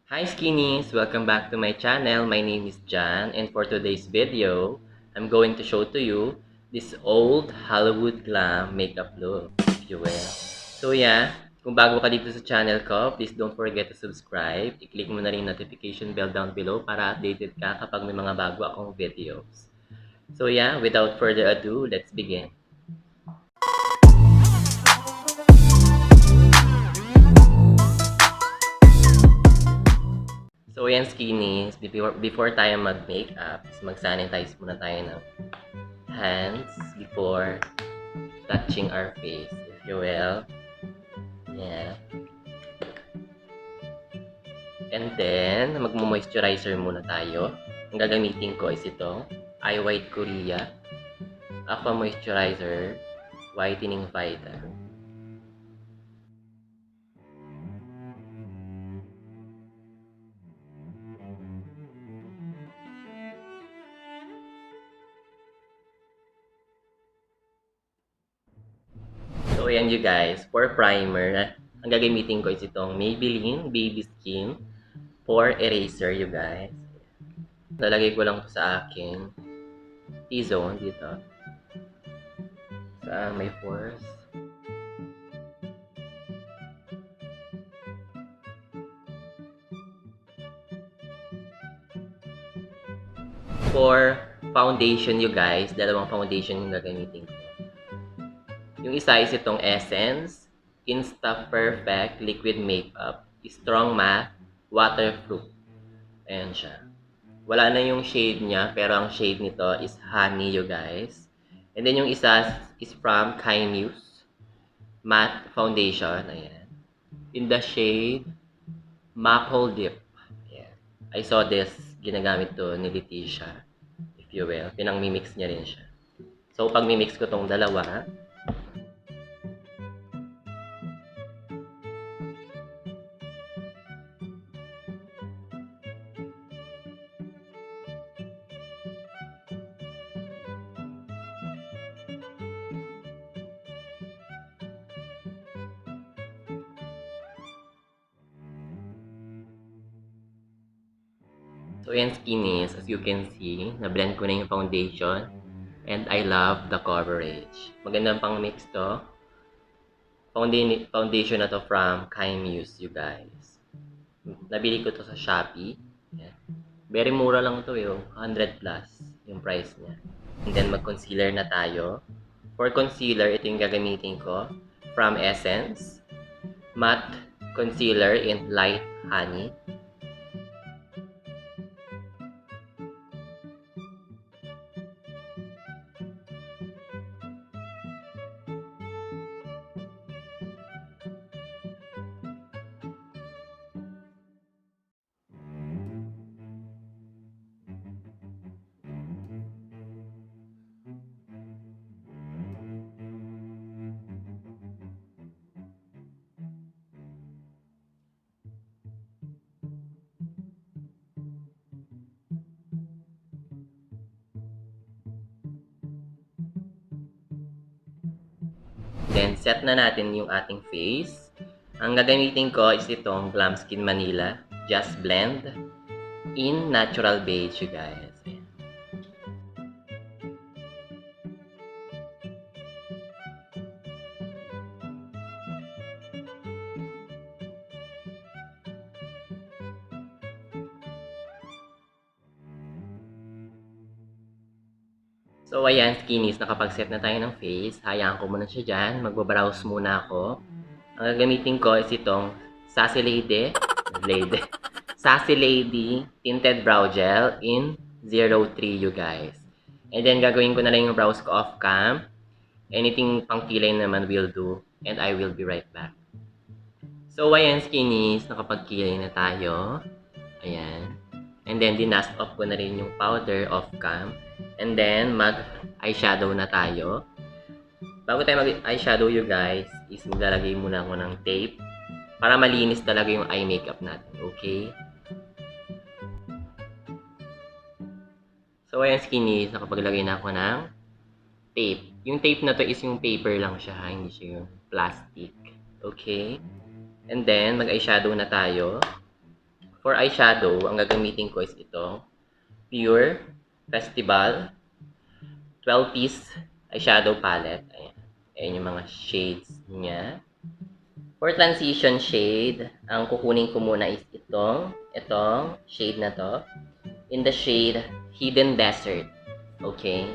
Hi Skinnies! Welcome back to my channel. My name is John, and for today's video, I'm going to show to you this old Hollywood Glam makeup look, if you will. So yeah, kung bago ka dito sa channel ko, please don't forget to subscribe. I-click mo na rin yung notification bell down below para updated ka kapag may mga bago akong videos. So yeah, without further ado, let's begin. So yan Skinnies, before tayo mag-makeup, mag-sanitize muna tayo ng hands before touching our face, if you will. Yeah. And then, mag-moisturizer muna tayo. Ang gagamitin ko is itong Eye White Korea Aqua Moisturizer Whitening Vita. So, ayan you guys. For primer, ang gagamitin ko is itong Maybelline Baby Skin Pore Eraser, you guys. Nalagay ko lang to sa akin T-zone dito. Sa may pores. For foundation, you guys, dalawang foundation yung gagamitin ko. Yung isa is itong Essence Insta Perfect Liquid Makeup Strong Matte Waterproof. Ayan siya. Wala na yung shade niya, pero ang shade nito is Honey, you guys. And then yung isa is from Muse Matte Foundation. Ayan. In the shade Maple Dip. Ayan. I saw this, ginagamit to ni Leticia, if you will. Pinang-mimix niya rin siya. So, pag mimix ko tong dalawa, so yan Skinnies, as you can see, na-blend ko na yung foundation and I love the coverage. Magandang pang mix to. Foundation na to from Muse, you guys. Nabili ko to sa Shopee. Yeah. Very mura lang to yung 100 plus yung price niya. And then mag-concealer na tayo. For concealer, ito yung gagamitin ko from Essence Matte Concealer in Light Honey. Then, set na natin yung ating face. Ang gagamitin ko is itong Glam Skin Manila Just Blend in Natural Beige, you guys. So, ayan, Skinnies, nakapag-set na tayo ng face. Hayaan ko muna siya dyan. Magbabrowse muna ako. Ang gagamitin ko is itong Sassy Lady Tinted Brow Gel in 03, you guys. And then, gagawin ko na lang yung brows ko off-cam. Anything pang kilay naman will do. And I will be right back. So, ayan, Skinnies, nakapag-kilay na tayo. Ayan. And then, dinast off ko na rin yung powder off-cam. And then, mag-eyeshadow na tayo. Bago tayo mag-eyeshadow, you guys, is maglalagay muna ako ng tape para malinis talaga yung eye makeup natin. Okay? So, ayan, Skinnies, nakapaglagay na ako ng tape. Yung tape na to is yung paper lang siya, hindi siya yung plastic. Okay? And then, mag-eyeshadow na tayo. For eyeshadow, ang gagamitin ko is ito. Pure Festival 12-piece eyeshadow palette. Ayan. Ayan yung mga shades niya. For transition shade, ang kukunin ko muna is itong shade na to. In the shade Hidden Desert. Okay?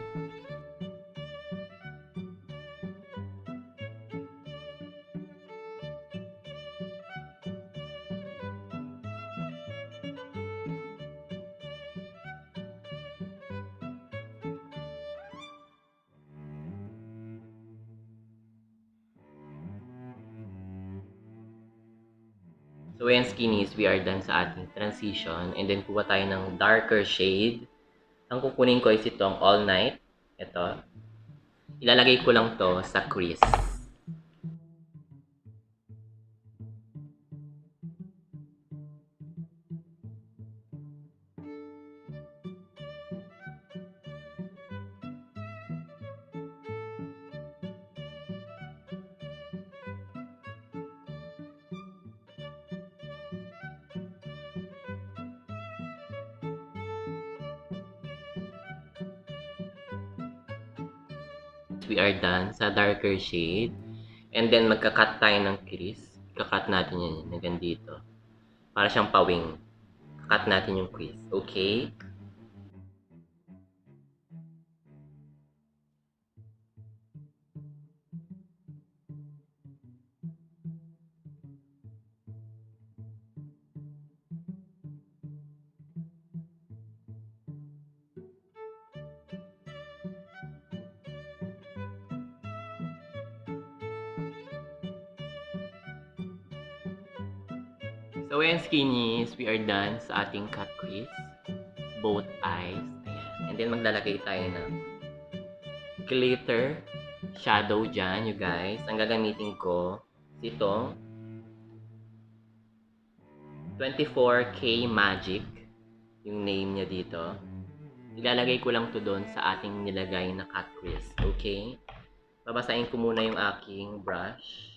So ayan skinnies, we are done sa ating transition. And then kuha tayo ng darker shade. Ang kukunin ko is itong All Night. Ito. Ilalagay ko lang to sa crease. We are done sa darker shade. And then magka-cut tayo ng crease. Kakat natin yan hanggang dito. Para siyang pawing. Cut natin yung crease. Okay? So ayan skinnies, we are done sa ating cut crease. Both eyes. Ayan. And then maglalagay tayo ng glitter shadow dyan, you guys. Ang gagamitin ko is itong 24K Magic. Yung name niya dito. Ilalagay ko lang to doon sa ating nilagay na cut crease. Okay? Babasahin ko muna yung aking brush.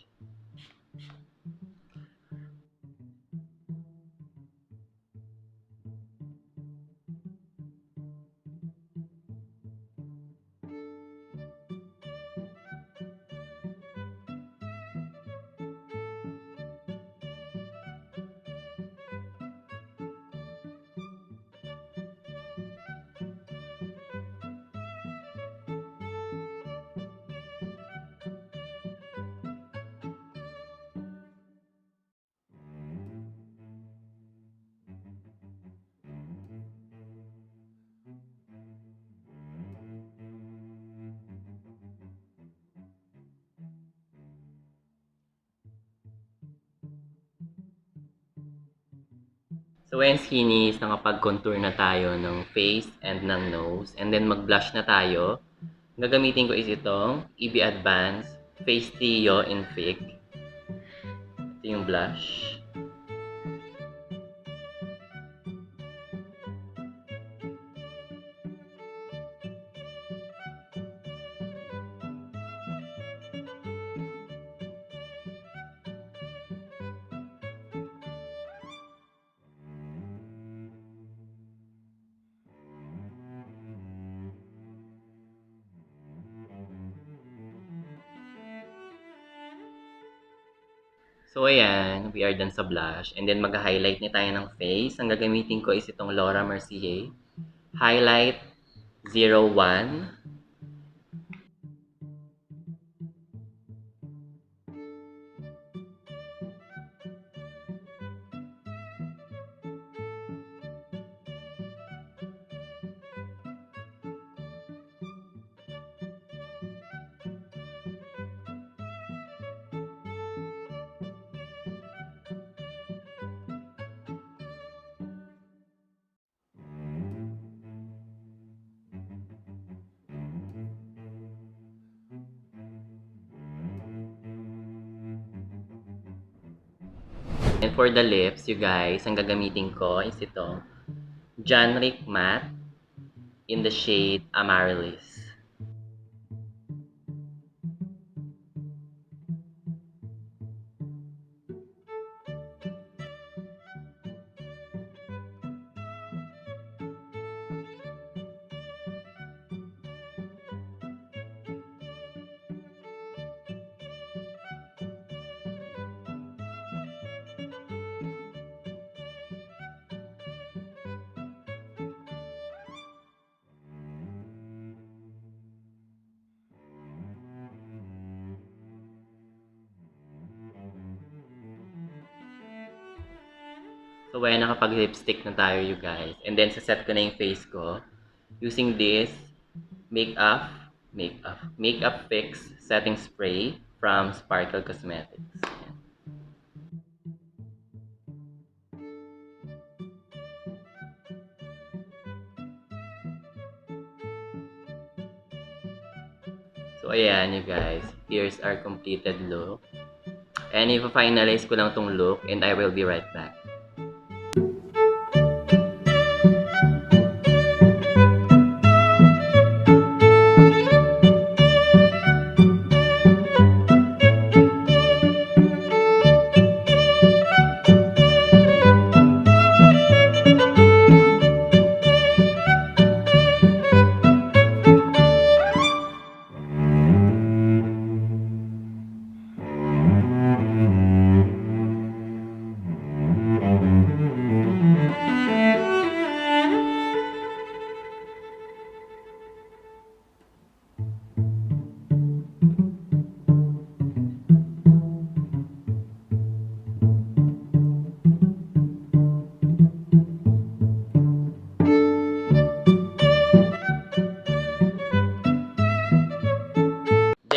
So when skinnies, nakapag-contour na tayo ng face and ng nose. And then mag-blush na tayo. Gagamitin ko is itong EB Advance Face Trio in Fig. Ito yung blush. So ayan, we are done sa blush. And then mag-highlight na tayo ng face. Ang gagamitin ko is itong Laura Mercier Highlight 01. And for the lips, you guys, ang gagamitin ko is ito JohnRick Matte in the shade Amaryllis. So, ayan, nakapag-lipstick na tayo, you guys. And then, saset ko na yung face ko using this Makeup Fix Setting Spray from Sparkle Cosmetics. So, ayan, you guys. Here's our completed look. And i-finalize ko lang tong look and I will be right back.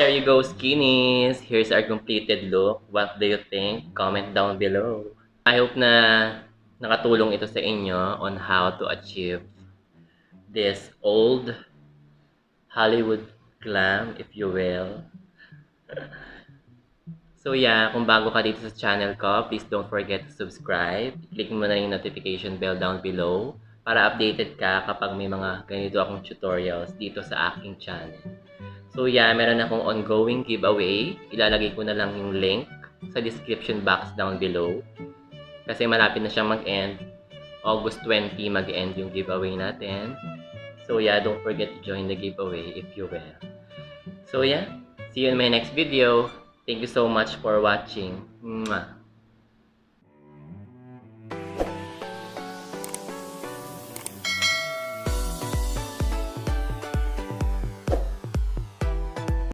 There you go, skinnies! Here's our completed look. What do you think? Comment down below. I hope na nakatulong ito sa inyo on how to achieve this old Hollywood glam, if you will. So yeah, kung bago ka dito sa channel ko, please don't forget to subscribe. Click mo na yung notification bell down below para updated ka kapag may mga ganito akong tutorials dito sa aking channel. So yeah, meron akong ongoing giveaway. Ilalagay ko na lang yung link sa description box down below. Kasi malapit na siyang mag-end. August 20 mag-end yung giveaway natin. So yeah, don't forget to join the giveaway if you will. So yeah, see you in my next video. Thank you so much for watching. Mwah.